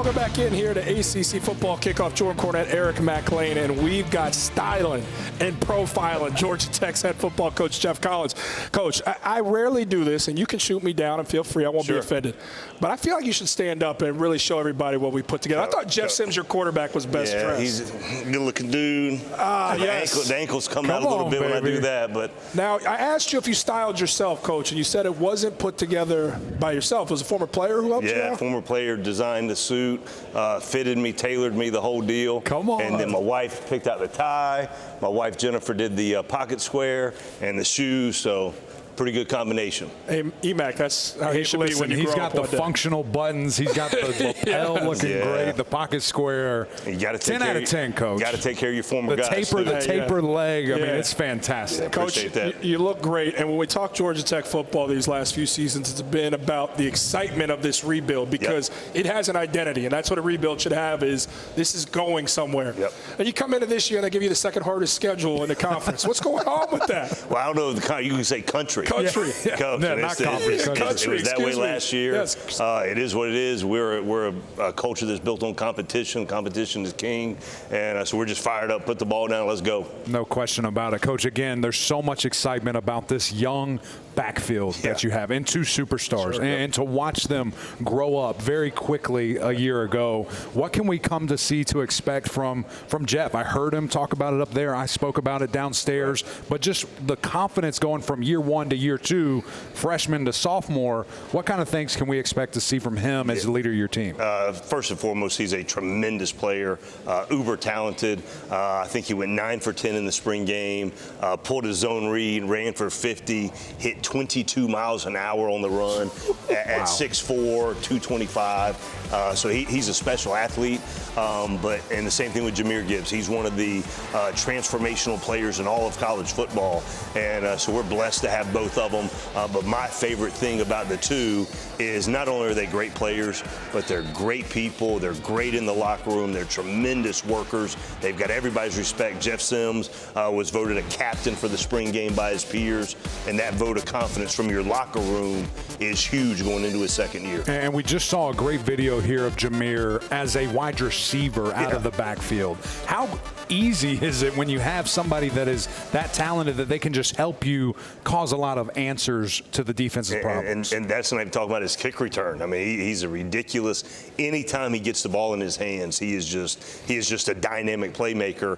Welcome back in here to ACC Football Kickoff. Jordan Cornette, Eric McLean, and we've got styling and profiling Georgia Tech's head football coach, Geoff Collins. Coach, I rarely do this, and you can shoot me down and feel free. I won't be offended. But I feel like you should stand up and really show everybody what we put together. I thought Jeff Sims, your quarterback, was best dressed. He's a good-looking dude. Yes. The ankles come out a little bit when I do that. But now, I asked you if you styled yourself, Coach, and you said it wasn't put together by yourself. It was a former player who helped you out? Yeah, former player designed the suit, fitted me, tailored me, the whole deal. Come on. And then my wife picked out the tie. My wife, Jennifer, did the pocket square and the shoes. So pretty good combination. Hey, EMAC, that's how he should be when you he's grow got up the functional buttons. He's got the lapel looking great. The pocket square. You got to 10 out of 10, Coach. You got to take care of your former guys. The tapered leg. I mean, it's fantastic. Coach, you look great. And when we talk Georgia Tech football these last few seasons, it's been about the excitement of this rebuild because it has an identity, and that's what a rebuild should have. Is this is going somewhere. And you come into this year and they give you the second hardest schedule in the conference. What's going on with that? Well, I don't know if you can say country. Country. Coach, no, not conference. It was that way last year. Yes. It is what it is. We're a culture that's built on competition. Competition is king. And so we're just fired up, put the ball down, let's go. No question about it. Coach, again, there's so much excitement about this young backfield that you have, and two superstars, and to watch them grow up very quickly a year ago. What can we come to see to expect from Geoff? I heard him talk about it up there. I spoke about it downstairs. But just the confidence going from year one to year two, freshman to sophomore, what kind of things can we expect to see from him as the leader of your team? First and foremost, he's a tremendous player, uber talented. I think he went 9 for 10 in the spring game, pulled his zone read, ran for 50, hit 22 miles an hour on the run at 6'4", 225. So he's a special athlete. And the same thing with Jahmyr Gibbs. He's one of the transformational players in all of college football. And so we're blessed to have both of them. But my favorite thing about the two is not only are they great players, but they're great people. They're great in the locker room. They're tremendous workers. They've got everybody's respect. Jeff Sims was voted a captain for the spring game by his peers, and that vote of confidence from your locker room is huge going into his second year. And we just saw a great video here of Jahmyr as a wide receiver out of the backfield. How easy is it when you have somebody that is that talented that they can just help you cause a lot of answers to the defensive problems? And that's what I'm talking about, his kick return. I mean, he's a ridiculous. Anytime he gets the ball in his hands, he is just a dynamic playmaker,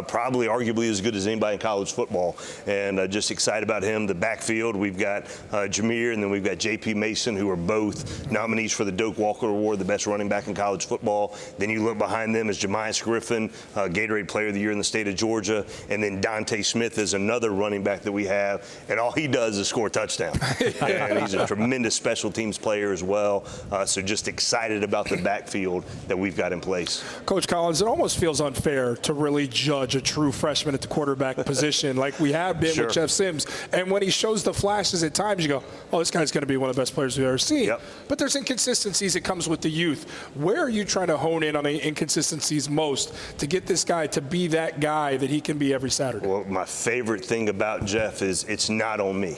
probably arguably as good as anybody in college football. And just excited about him. The backfield, we've got Jahmyr, and then we've got J.P. Mason, who are both nominees for the Doak Walker Award, the best running back in college football. Then you look behind them as Jemias Griffin, Gatorade Player of the Year in the state of Georgia, and then Dante Smith is another running back that we have, and all he does is score a touchdown. And he's a tremendous special teams player as well. So just excited about the backfield that we've got in place. Coach Collins, it almost feels unfair to really judge a true freshman at the quarterback position like we have been with Jeff Sims. And when he shows the flashes at times, you go, oh, this guy's going to be one of the best players we've ever seen. But there's inconsistencies that comes with the youth. Where are you trying to hone in on the inconsistencies most to get this guy to be that guy that he can be every Saturday? Well, my favorite thing about Jeff is it's not on me.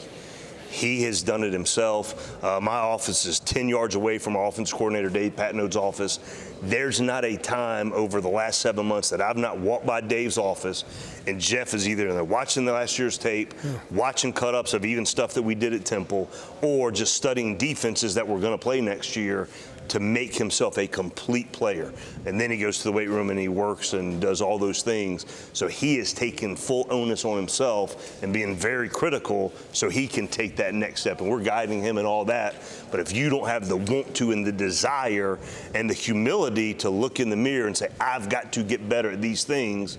He has done it himself. My office is 10 yards away from our offense coordinator, Dave Patnode's office. There's not a time over the last 7 months that I've not walked by Dave's office and Jeff is either watching the last year's tape, watching cut-ups of even stuff that we did at Temple, or just studying defenses that we're going to play next year to make himself a complete player. And then he goes to the weight room and he works and does all those things. So he is taking full onus on himself and being very critical so he can take that next step. And we're guiding him and all that. But if you don't have the want to and the desire and the humility to look in the mirror and say, I've got to get better at these things,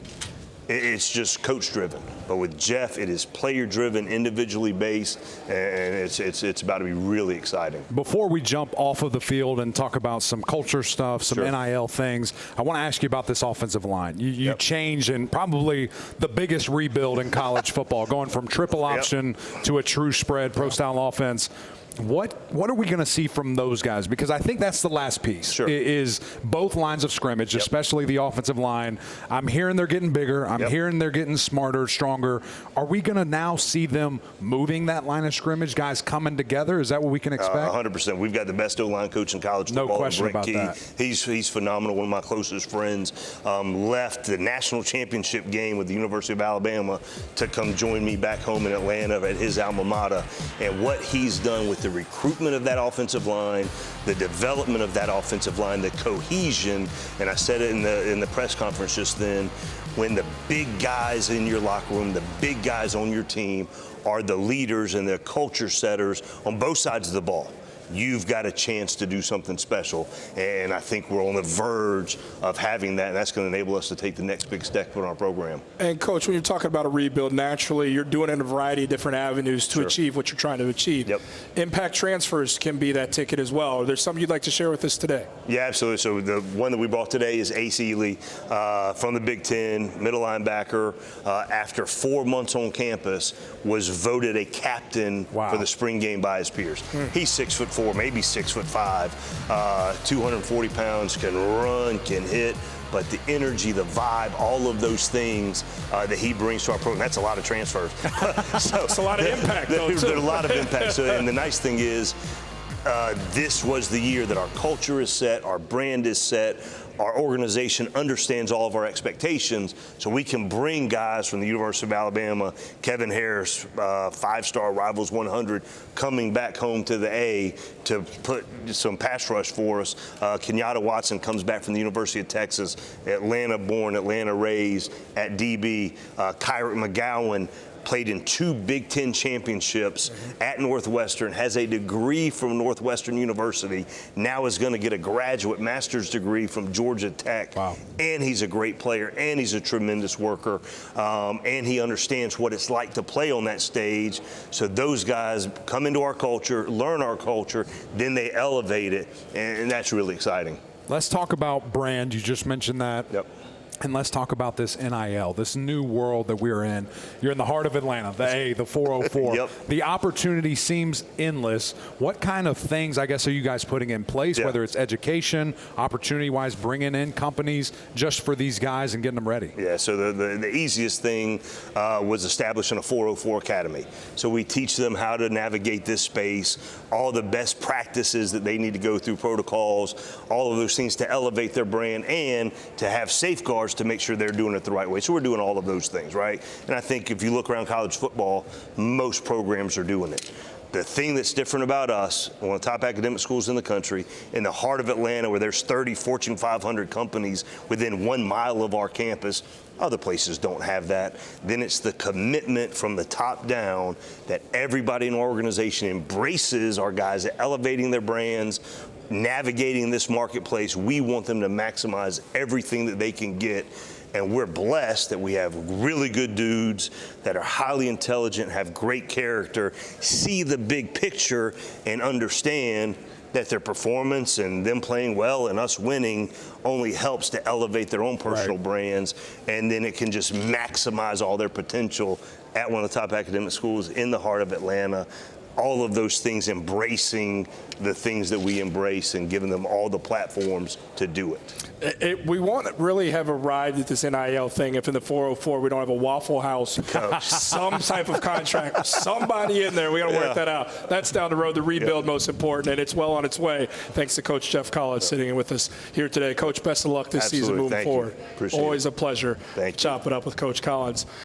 it's just coach-driven. But with Jeff, it is player-driven, individually based, and it's about to be really exciting. Before we jump off of the field and talk about some culture stuff, some NIL things, I want to ask you about this offensive line. You changed in probably the biggest rebuild in college football, going from triple option to a true spread pro-style offense. What are we going to see from those guys? Because I think that's the last piece. Sure. Is both lines of scrimmage, especially the offensive line. I'm hearing they're getting bigger. I'm hearing they're getting smarter, stronger. Are we going to now see them moving that line of scrimmage, guys coming together? Is that what we can expect? 100%. We've got the best O-line coach in college football. No question about that. He's phenomenal. One of my closest friends left the national championship game with the University of Alabama to come join me back home in Atlanta at his alma mater. And what he's done with the recruitment of that offensive line, the development of that offensive line, the cohesion, and I said it in the press conference just then, when the big guys in your locker room, the big guys on your team are the leaders and the culture setters on both sides of the ball, you've got a chance to do something special. And I think we're on the verge of having that, and that's going to enable us to take the next big step in our program. And, Coach, when you're talking about a rebuild, naturally you're doing it in a variety of different avenues to achieve what you're trying to achieve. Yep. Impact transfers can be that ticket as well. Are there some you'd like to share with us today? Yeah, absolutely. So the one that we brought today is AC Lee from the Big Ten, middle linebacker. After 4 months on campus, was voted a captain for the spring game by his peers. He's 6'4", maybe 6'5", 240 pounds, can run, can hit. But the energy, the vibe, all of those things that he brings to our program, that's a lot of transfers. So it's a lot of impact, though, too. There's a lot of impact. So, and the nice thing is, this was the year that our culture is set, our brand is set, our organization understands all of our expectations, so we can bring guys from the University of Alabama, Kevin Harris, 5-star Rivals 100, coming back home to the A to put some pass rush for us. Kenyatta Watson comes back from the University of Texas, Atlanta-born, Atlanta raised at DB. Kyrick McGowan played in 2 Big Ten championships at Northwestern, has a degree from Northwestern University, now is going to get a graduate master's degree from Georgia Tech. Wow. And he's a great player, and he's a tremendous worker, and he understands what it's like to play on that stage. So those guys come into our culture, learn our culture, then they elevate it, and that's really exciting. Let's talk about brand. You just mentioned that. Yep. And let's talk about this NIL, this new world that we're in. You're in the heart of Atlanta, the A, the 404. Yep. The opportunity seems endless. What kind of things, I guess, are you guys putting in place, whether it's education, opportunity-wise, bringing in companies just for these guys and getting them ready? Yeah, so the easiest thing was establishing a 404 Academy. So we teach them how to navigate this space, all the best practices that they need to go through, protocols, all of those things to elevate their brand and to have safeguards to make sure they're doing it the right way. So we're doing all of those things, right? And I think if you look around college football, most programs are doing it. The thing that's different about us, one of the top academic schools in the country, in the heart of Atlanta, where there's 30 Fortune 500 companies within 1 mile of our campus, other places don't have that. Then it's the commitment from the top down that everybody in our organization embraces our guys at elevating their brands, navigating this marketplace. We want them to maximize everything that they can get. And we're blessed that we have really good dudes that are highly intelligent, have great character, see the big picture, and understand that their performance and them playing well and us winning only helps to elevate their own personal brands. And then it can just maximize all their potential at one of the top academic schools in the heart of Atlanta. All of those things, embracing the things that we embrace and giving them all the platforms to do it. We won't really have arrived at this NIL thing if in the 404 we don't have a Waffle House, some type of contract, somebody in there. We got to work that out. That's down the road. The rebuild most important, and it's well on its way. Thanks to Coach Geoff Collins sitting in with us here today. Coach, best of luck this season moving forward. Appreciate Always it. a pleasure. Thank you. Chop it up with Coach Collins.